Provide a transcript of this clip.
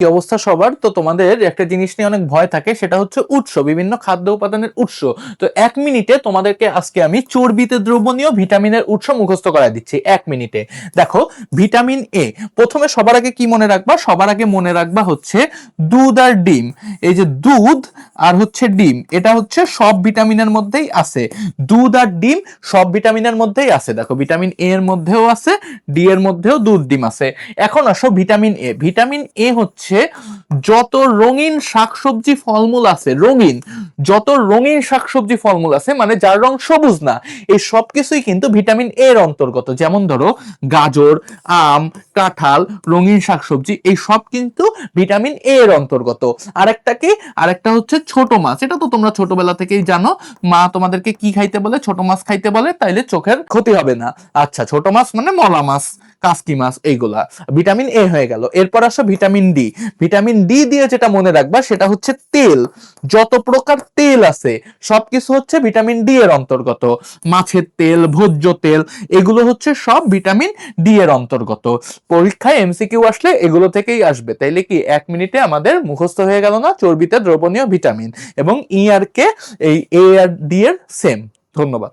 কি অবস্থা সবার? তো তোমাদের একটা জিনিস নিয়ে অনেক ভয় থাকে, সেটা হচ্ছে উৎস, বিভিন্ন খাদ্য উপাদানের উৎস। তো 1 মিনিটে তোমাদেরকে আজকে আমি চর্বিতে দ্রবণীয় ভিটামিনের উৎস মুখস্থ করায় দিচ্ছি 1 মিনিটে। দেখো, ভিটামিন এ, প্রথমে সবার আগে কি মনে রাখবা? সবার আগে মনে রাখবা হচ্ছে দুধ আর ডিম। এই যে দুধ আর হচ্ছে ডিম, এটা হচ্ছে সব ভিটামিনের মধ্যেই আছে। দুধ আর ডিম সব ভিটামিনের মধ্যেই আছে। দেখো, ভিটামিন এ এর মধ্যেও আছে, ডি এর মধ্যেও দুধ ডিম আছে। এখন আসো ভিটামিন এ। ভিটামিন এ হচ্ছে যত রঙিন শাকসবজি ফলমূল আছে, যত রঙিন শাকসবজি ফলমূল আছে, মানে যার রং সবুজ না, এই সবকিছুই কিন্তু ভিটামিন এর অন্তর্গত। যেমন ধরো গাজর, আম, কাঁঠাল, রঙিন শাকসবজি, এই সব কিন্তু ভিটামিন এ এর অন্তর্গত। আরেকটা কি? আরেকটা হচ্ছে ছোট মাছ। এটা তো তোমরা ছোটবেলা থেকেই জানো, মা তোমাদেরকে কি খাইতে বলে? ছোট মাছ খাইতে বলে, তাইলে চোখের ক্ষতি হবে না। আচ্ছা, ছোট মাছ মানে মলা মাছ, কাসকি মাছ, এইগুলা ভিটামিন এ হয়ে গেল। এরপর আসো ভিটামিন ডি। ভিটামিন ডি দিয়ে যেটা মনে রাখবা সেটা হচ্ছে তেল। যত প্রকার তেল আছে সবকিছু হচ্ছে ভিটামিন ডি এর অন্তর্গত। মাছের তেল, ভোজ্য তেল, এগুলো হচ্ছে সব ভিটামিন ডি এর অন্তর্গত। পরীক্ষায় এমসিকিউ আসলে এগুলো থেকেই আসবে। তাইলে কি 1 মিনিটে আমাদের মুখস্থ হয়ে গেল না চর্বিতে দ্রবণীয় ভিটামিন? এবং ই আর কে, এই এ আর ডি এর সেম। ধন্যবাদ।